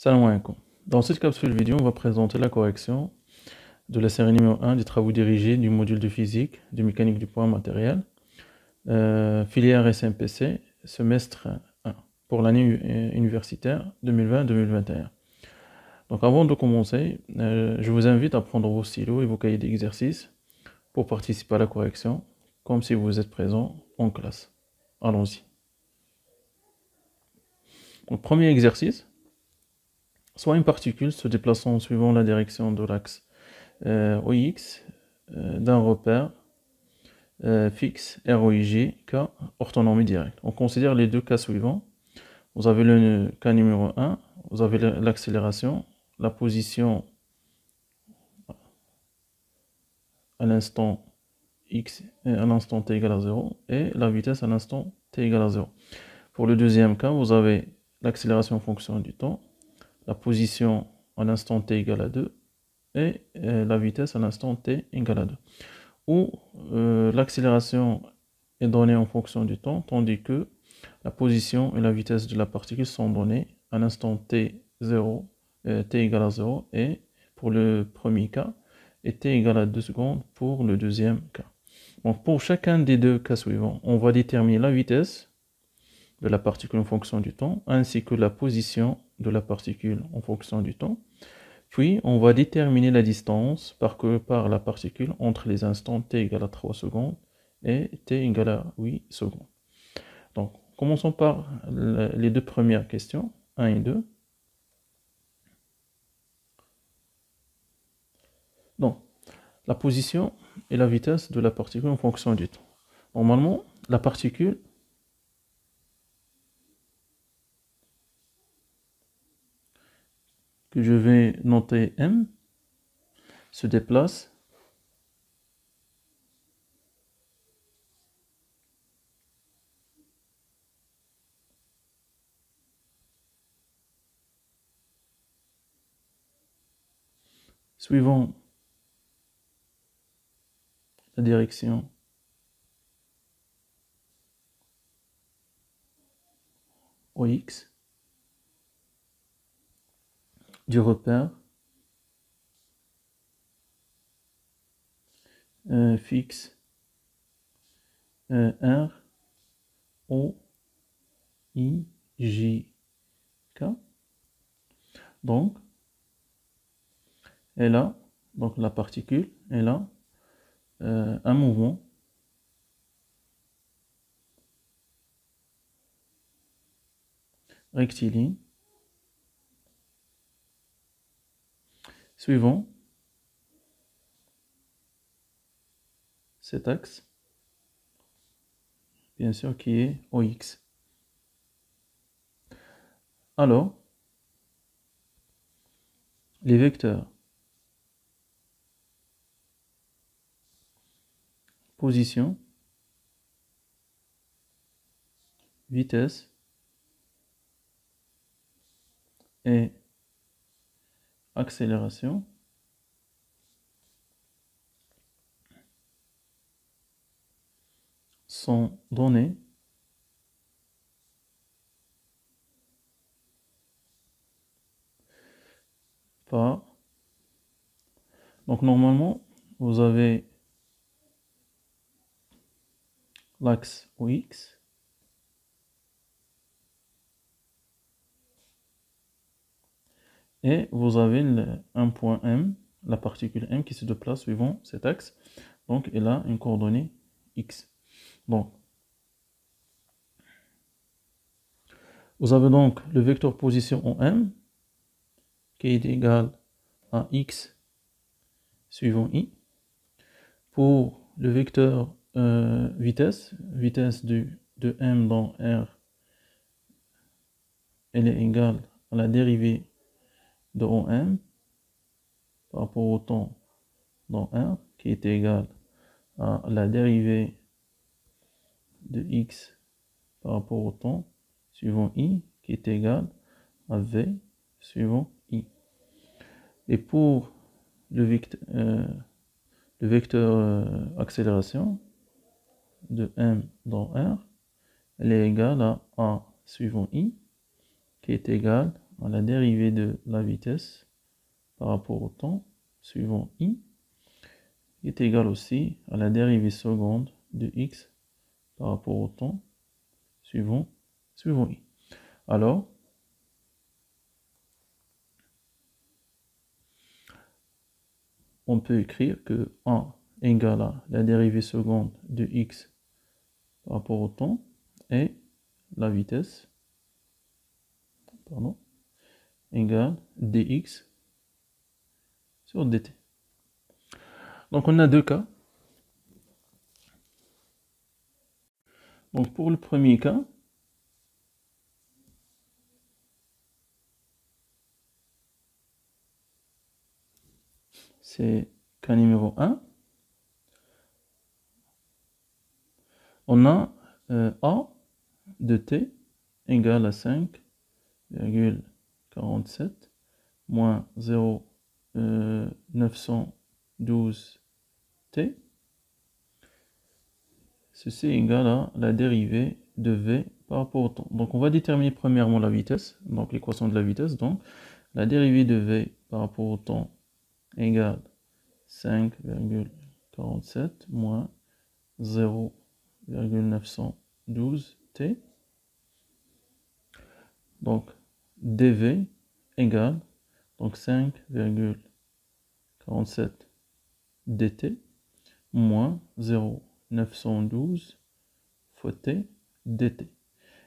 Salam alaikum. Dans cette capsule vidéo, on va présenter la correction de la série numéro 1 des travaux dirigés du module de physique, de mécanique du poids matériel, filière SMPC, semestre 1, pour l'année universitaire 2020-2021. Donc avant de commencer, je vous invite à prendre vos stylos et vos cahiers d'exercice pour participer à la correction, comme si vous êtes présent en classe. Allons-y. Donc premier exercice. Soit une particule se déplaçant suivant la direction de l'axe OX d'un repère fixe ROIG K orthonormée directe. On considère les deux cas suivants. Vous avez le cas numéro 1, vous avez l'accélération, la position à l'instant X à l'instant t égale à 0 et la vitesse à l'instant t égale à 0. Pour le deuxième cas, vous avez l'accélération en fonction du temps, la position à l'instant t égale à 2 et la vitesse à l'instant t égale à 2. Où l'accélération est donnée en fonction du temps, tandis que la position et la vitesse de la particule sont données à l'instant t, 0, t égale à 0, et pour le premier cas, et t égale à 2 secondes pour le deuxième cas. Donc pour chacun des deux cas suivants, on va déterminer la vitesse de la particule en fonction du temps, ainsi que la position de la particule en fonction du temps. Puis, on va déterminer la distance parcourue par la particule entre les instants t égale à 3 secondes et t égale à 8 secondes. Donc, commençons par les deux premières questions, 1 et 2. Donc, la position et la vitesse de la particule en fonction du temps. Normalement, la particule que je vais noter M se déplace suivant la direction OX du repère fixe R O I J K. Donc, et là, donc la particule est là, un mouvement rectiligne suivant cet axe, bien sûr, qui est OX. Alors, les vecteurs position, vitesse et accélération sont donnés par... Donc normalement, vous avez l'axe OX et vous avez un point M, la particule M qui se déplace suivant cet axe. Donc elle a une coordonnée X. Donc, vous avez donc le vecteur position en M qui est égal à X suivant I. Pour le vecteur vitesse de M dans R, elle est égale à la dérivée de OM par rapport au temps dans R, qui est égale à la dérivée de X par rapport au temps suivant I, qui est égale à V suivant I. Et pour le vecteur accélération de M dans R, elle est égale à A suivant I, qui est égal à la dérivée de la vitesse par rapport au temps suivant i est égal aussi à la dérivée seconde de x par rapport au temps suivant i. Alors, on peut écrire que 1 égale à la dérivée seconde de x par rapport au temps et la vitesse égale dx sur dt. Donc on a deux cas. Donc pour le premier cas, c'est cas numéro 1. On a A de t égale à 5,47 moins 0,912 t. Ceci est égal à la dérivée de v par rapport au temps. Donc on va déterminer premièrement la vitesse, donc l'équation de la vitesse. Donc la dérivée de v par rapport au temps égale 5,47 moins 0,912 t. Donc dv égale donc 5,47 dt moins 0,912 fois t dt.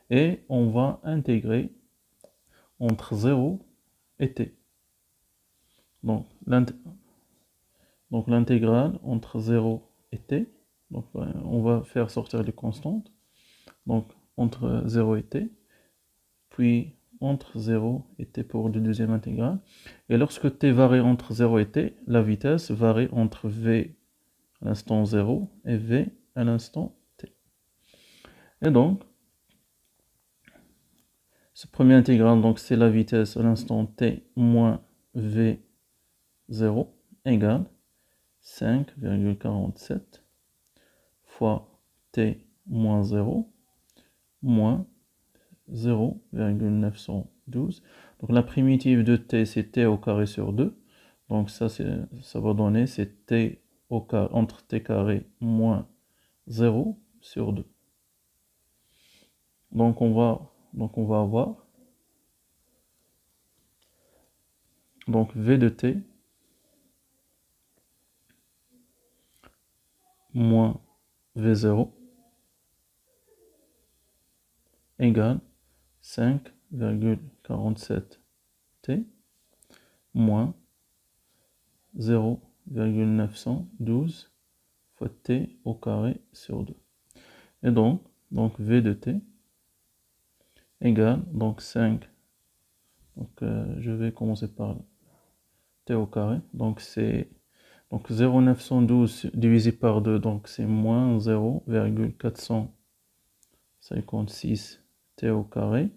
Et on va intégrer entre 0 et t. Donc l'intégrale entre 0 et t, donc on va faire sortir les constantes, donc entre 0 et t, puis entre 0 et t pour le deuxième intégrale. Et lorsque t varie entre 0 et t, la vitesse varie entre v à l'instant 0 et v à l'instant t. Et donc, ce premier intégral, donc c'est la vitesse à l'instant t moins v0 égale 5,47 fois t moins 0 moins 0,912. Donc la primitive de t, c'est t au carré sur 2. Donc ça va donner, c'est t au carré, entre t carré moins 0 sur 2. Donc on va avoir donc v de t moins v0 égale 5,47 t moins 0,912 fois t au carré sur 2. Et donc v de t égale donc 5. Donc je vais commencer par t au carré. Donc c'est 0,912 divisé par 2, donc c'est moins 0,456 t au carré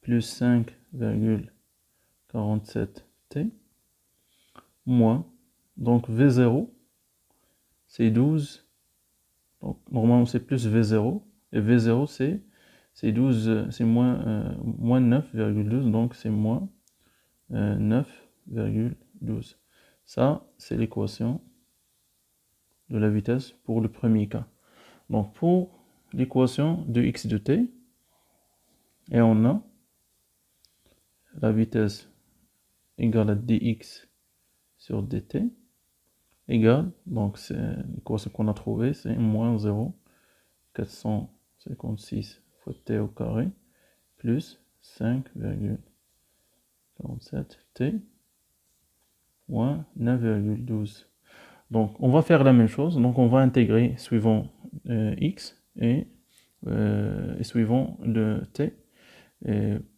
plus 5,47 t moins, donc V0 c'est 12, donc normalement c'est plus V0 et V0 c'est 12, c'est moins 9,12, donc c'est moins 9,12. Ça c'est l'équation de la vitesse pour le premier cas. Donc pour l'équation de x de t, et on a la vitesse égale à dx sur dt égale, donc c'est l'équation qu'on a trouvée, c'est moins 0,456 fois t au carré plus 5,47 t moins 9,12. Donc on va faire la même chose, donc on va intégrer suivant x et suivant le t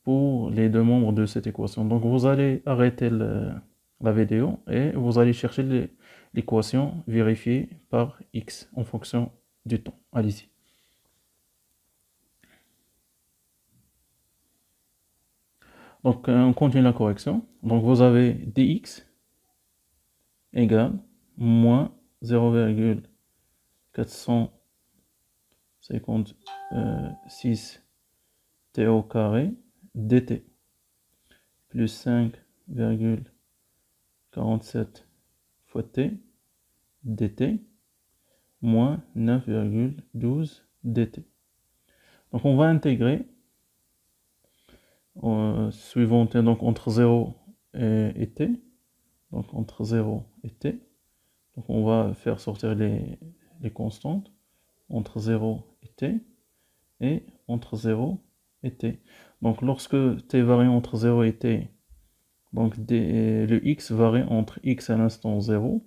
pour les deux membres de cette équation. Donc vous allez arrêter la vidéo et vous allez chercher l'équation vérifiée par x en fonction du temps. Allez-y. Donc on continue la correction. Donc vous avez dx égale moins 0,456 t au carré dt. plus 5,47 fois t dt moins 9,12 dt. Donc on va intégrer suivant t, donc entre 0 et t, donc entre 0 et t. Donc on va faire sortir les constantes entre 0 et t et entre 0 et t. Donc lorsque t varie entre 0 et t, donc le x varie entre x à l'instant 0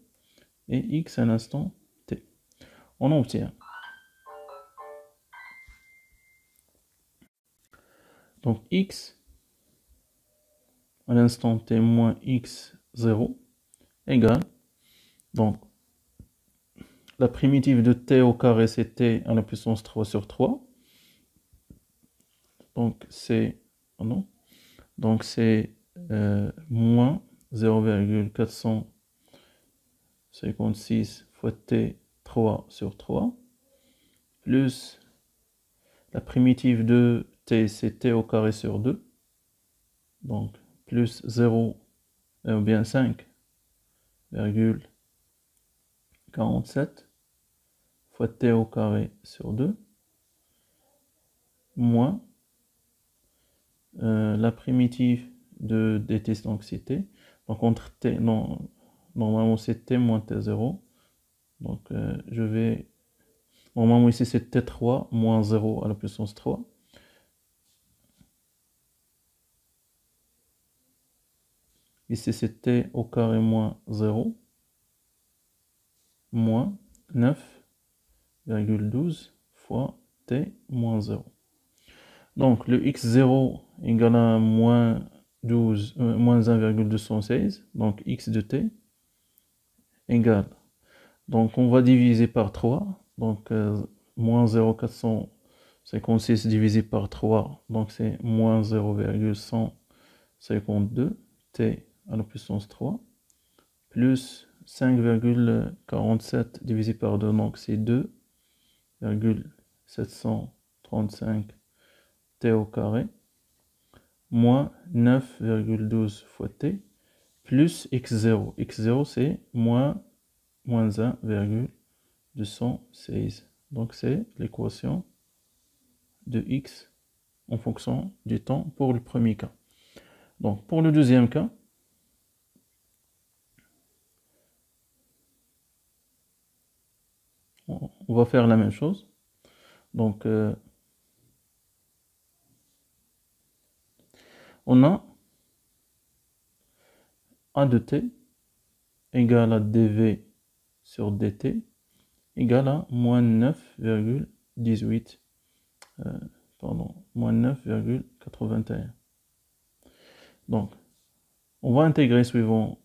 et x à l'instant t. On obtient donc x à l'instant t moins x0 égale, donc la primitive de t au carré c'est t à la puissance 3 sur 3. Donc c'est moins 0,456 fois t 3 sur 3 plus la primitive de t c'est t au carré sur 2, donc plus 0 ou bien 5,47 fois t au carré sur 2 moins la primitive de dt, donc c'est t, donc entre t, non, normalement c'est t moins t0, donc je vais, normalement ici c'est t3 moins 0 à la puissance 3, ici c'est t au carré moins 0 moins 9,12 fois t moins 0. Donc le x0 égale à moins 1,216, donc x de t égale, donc on va diviser par 3, donc moins 0,456 divisé par 3, donc c'est moins 0,152 t à la puissance 3, plus 5,47 divisé par 2, donc c'est 2,735 t au carré, moins 9,12 fois t, plus x0. x0 c'est moins 1,216. Donc c'est l'équation de x en fonction du temps pour le premier cas. Donc pour le deuxième cas, on va faire la même chose. Donc on a a de t égale à dv sur dt égale à moins 9,18, moins 9,81. Donc, on va intégrer suivant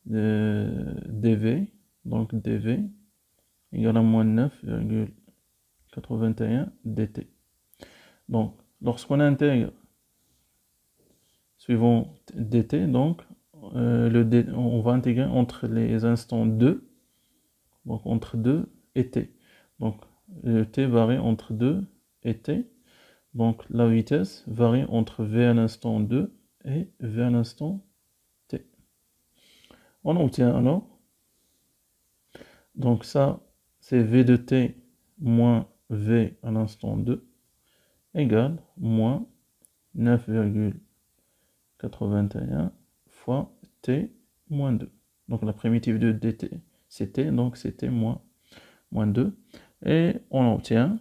dv, donc dv égale à moins 9,81 dt. Donc, lorsqu'on intègre suivant dt, donc on va intégrer entre les instants 2, donc entre 2 et t. Donc le t varie entre 2 et t. Donc la vitesse varie entre v à l'instant 2 et v à l'instant t. On obtient alors, donc ça c'est v de t moins v à l'instant 2 égale moins 9,81 fois t moins 2. Donc la primitive de dt c'est t, donc c'était moins 2. Et on obtient,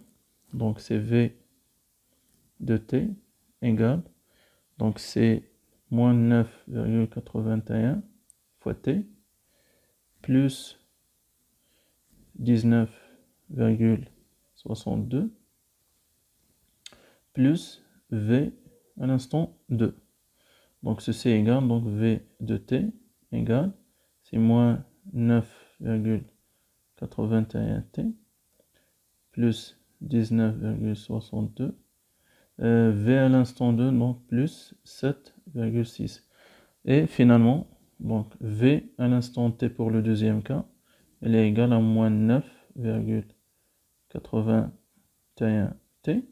donc c'est v de t égale, donc c'est moins 9,81 fois t plus 19,62 plus v à l'instant 2. Donc ceci égale, donc v de t égale, c'est moins 9,81 t plus 19,62 v à l'instant 2, donc plus 7,6. Et finalement, donc v à l'instant t pour le deuxième cas, elle est égale à moins 9,81 t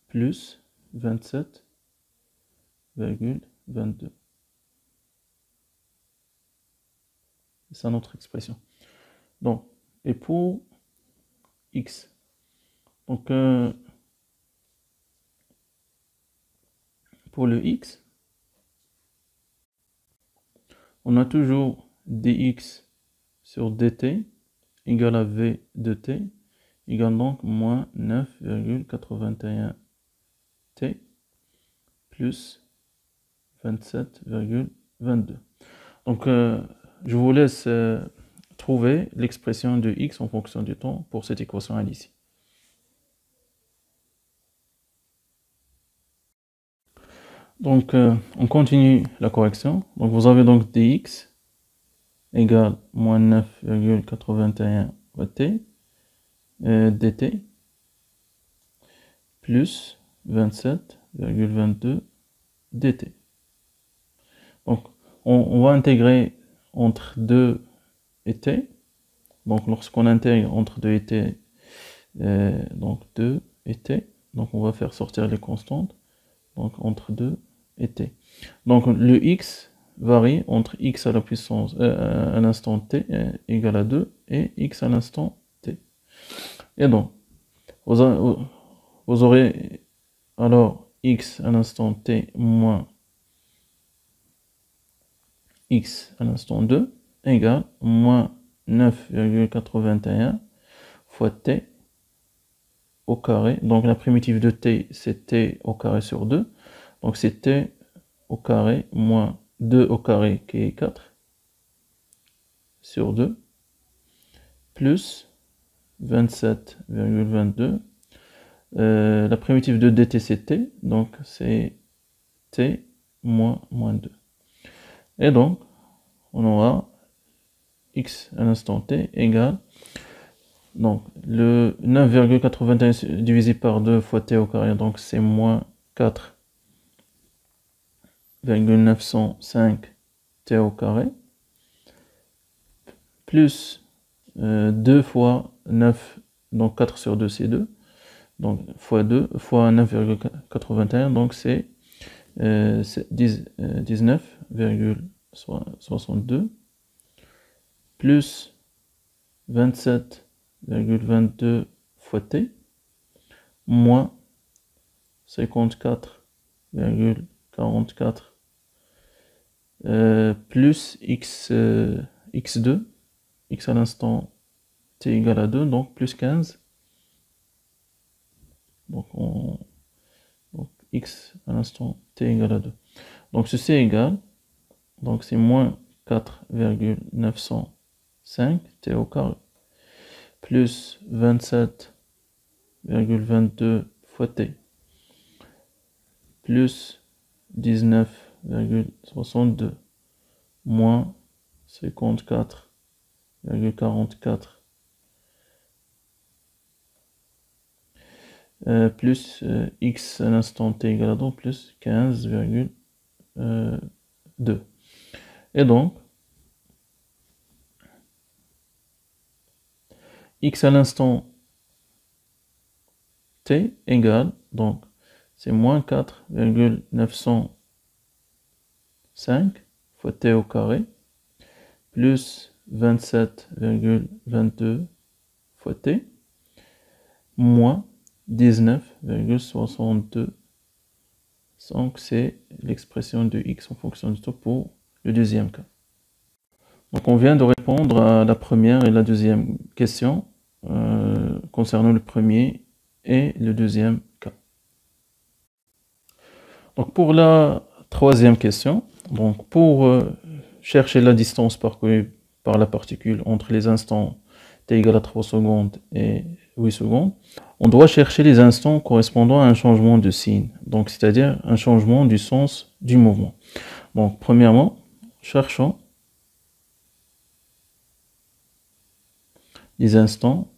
plus 27,6. 9,22. C'est ça notre expression. Donc, et pour x, donc pour le x, on a toujours dx sur dt égale à v de t égale donc moins 9,81 t plus 27,22. Donc, je vous laisse trouver l'expression de x en fonction du temps pour cette équation ici. Donc, on continue la correction. Donc, vous avez donc dx égale moins 9,81 t dt plus 27,22 dt. Donc, on va intégrer entre 2 et t. Donc, lorsqu'on intègre entre 2 et t, donc 2 et t, donc on va faire sortir les constantes. Donc, entre 2 et t. Donc, le x varie entre x à la puissance à l'instant t égale à 2 et x à l'instant t. Et donc, vous aurez alors x à l'instant t moins x à l'instant 2 égale moins 9,81 fois t au carré. Donc la primitive de t, c'est t au carré sur 2. Donc c'est t au carré moins 2 au carré qui est 4 sur 2 plus 27,22. La primitive de dt, c'est t. Donc c'est t moins 2. Et donc, on aura x à l'instant t égale, donc le 9,81 divisé par 2 fois t au carré, donc c'est moins 4,905 t au carré, plus 2 fois 9, donc 4 sur 2 c'est 2, donc fois 2 fois 9,81, donc c'est 19,62 plus 27,22 fois t moins 54,44 plus x2, x à l'instant t égale à 2, donc plus 15. Donc, x à l'instant t égale à 2. Donc ceci est égal, donc c'est moins 4,905 t au carré plus 27,22 fois t plus 19,62 moins 54,44 plus x à l'instant t égale à 2 plus 15,2. Et donc, x à l'instant t égale, donc c'est moins 4,905 fois t au carré plus 27,22 fois t moins 19,62. Donc c'est l'expression de x en fonction du temps pour le deuxième cas. Donc on vient de répondre à la première et la deuxième question concernant le premier et le deuxième cas. Donc pour la troisième question, donc pour chercher la distance parcourue par la particule entre les instants t égale à 3 secondes et 8 secondes, on doit chercher les instants correspondant à un changement de signe, donc c'est-à-dire un changement du sens du mouvement. Donc premièrement, cherchons les instants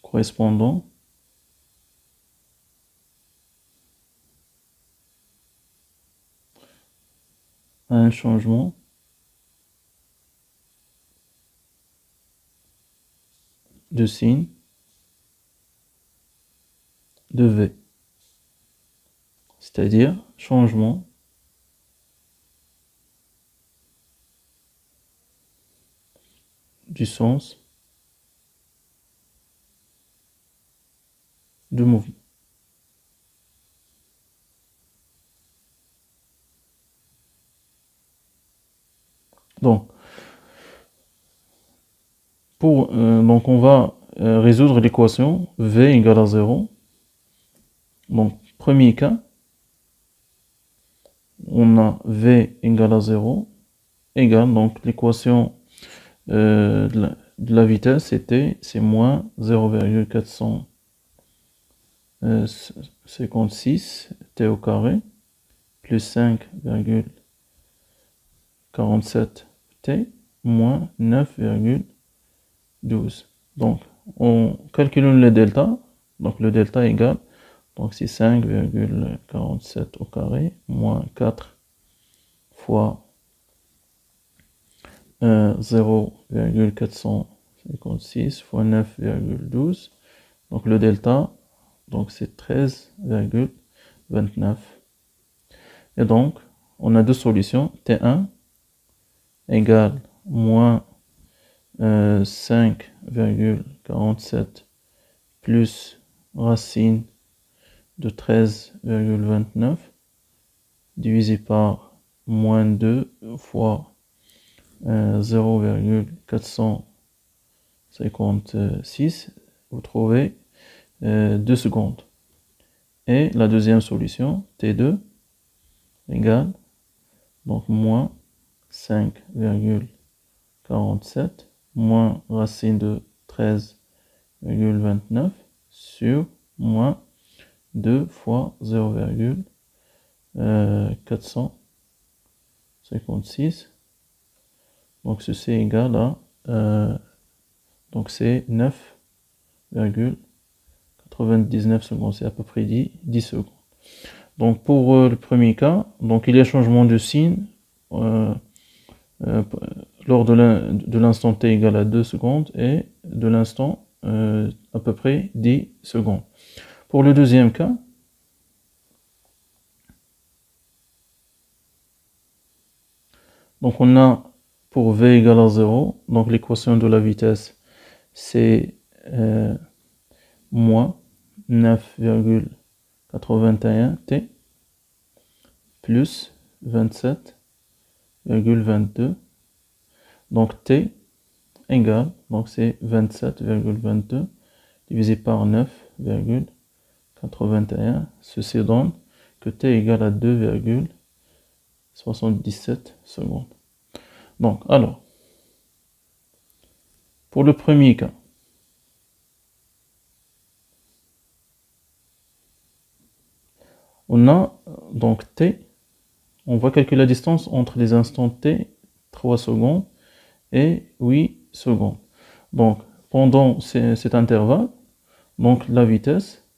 correspondant à un changement de signe de V. c'est-à-dire changement du sens de mouvement. Donc, donc on va résoudre l'équation V égale à 0. Donc, premier cas, on a V égale à 0, égale, donc l'équation de la vitesse, c'est moins 0,456 t au carré, plus 5,47 t, moins 9,12. Donc, on calcule le delta, donc le delta égale, donc c'est 5,47 au carré, moins 4 fois 0,456 fois 9,12. Donc le delta, donc c'est 13,29. Et donc, on a deux solutions. T1 égale moins 5,47 plus racine de 13,29 divisé par moins 2 fois 0,456, vous trouvez 2 secondes. Et la deuxième solution, T2, égale, donc moins 5,47 moins racine de 13,29 sur moins 2 fois 0,456. Donc ceci est égal à donc c'est 9,99 secondes, c'est à peu près 10 secondes. Donc pour le premier cas, donc il y a changement de signe lors de l'instant t égal à 2 secondes et de l'instant à peu près 10 secondes. Pour le deuxième cas, donc on a pour v égale à 0, donc l'équation de la vitesse c'est moins 9,81 t plus 27,22. Donc t égale, donc c'est 27,22 divisé par 9,81. Ceci donne que t égale à 2,77 secondes. Donc, alors, pour le premier cas, on a donc t, on va calculer la distance entre les instants t, 3 secondes, et 8 secondes. Donc, pendant cet intervalle, donc la vitesse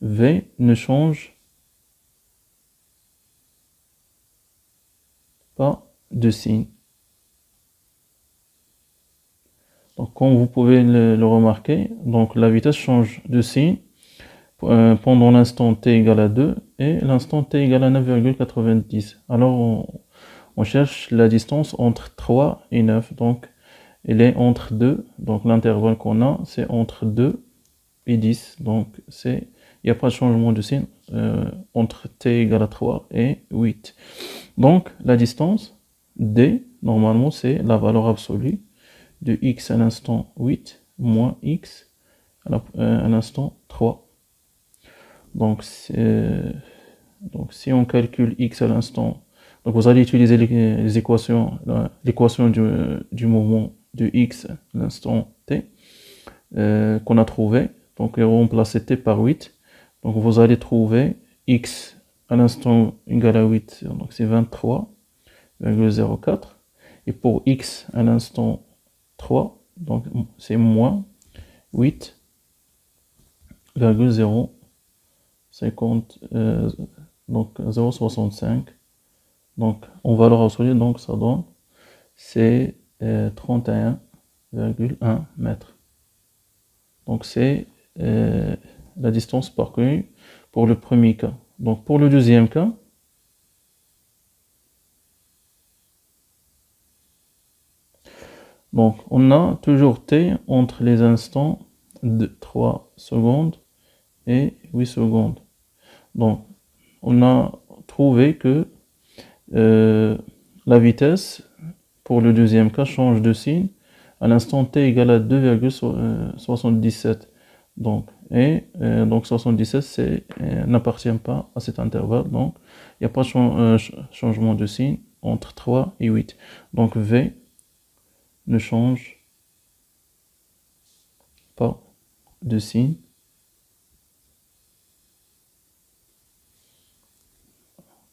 V ne change pas de signe. Donc, comme vous pouvez le remarquer, donc la vitesse change de signe pendant l'instant t égale à 2 et l'instant t égale à 9,90. Alors, on cherche la distance entre 3 et 9. Donc, elle est entre 2. Donc, l'intervalle qu'on a, c'est entre 2 et 10. Donc, il n'y a pas de changement de signe entre t égale à 3 et 8. Donc, la distance d, normalement, c'est la valeur absolue de x à l'instant 8 moins x à l'instant 3. Donc, si on calcule x à l'instant, donc vous allez utiliser les équations, l'équation du mouvement de x à l'instant t qu'on a trouvé. Donc, remplacer t par 8. Donc, vous allez trouver x à l'instant égal à 8, donc c'est 23,04. Et pour x à l'instant 3, donc c'est moins 8,050, donc 0,65. Donc en valeur absolue, donc ça donne c'est 31,1 mètres. Donc c'est la distance parcourue pour le premier cas. Donc pour le deuxième cas, donc on a toujours t entre les instants de 3 secondes et 8 secondes. Donc on a trouvé que la vitesse pour le deuxième cas change de signe à l'instant t égale à 2,77. Donc, donc 77 n'appartient pas à cet intervalle, donc il n'y a pas de changement de signe entre 3 et 8. Donc V ne change pas de signe.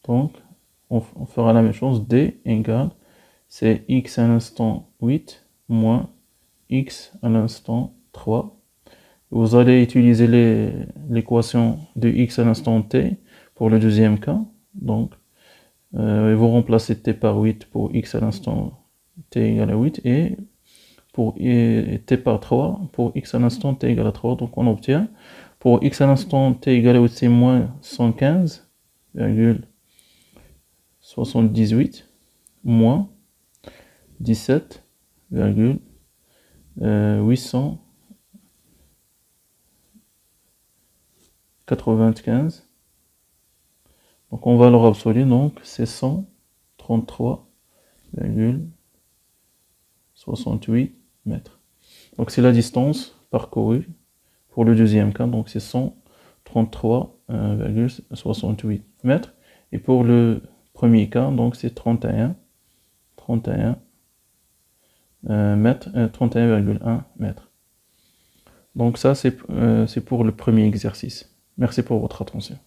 Donc on fera la même chose, D égale, c'est x à l'instant 8 moins x à l'instant 3. Vous allez utiliser l'équation de x à l'instant t pour le deuxième cas. Donc, vous remplacez t par 8 pour x à l'instant t égale à 8 et pour t par 3 pour x à l'instant t égale à 3. Donc, on obtient pour x à l'instant t égale à 8, c'est moins 115,78 moins 17,895. Donc en valeur absolue, donc c'est 133,68 mètres. Donc c'est la distance parcourue pour le deuxième cas, donc c'est 133,68 mètres. Et pour le premier cas, donc c'est 31 mètres, 31,1 mètres. Donc ça c'est pour le premier exercice. Merci pour votre attention.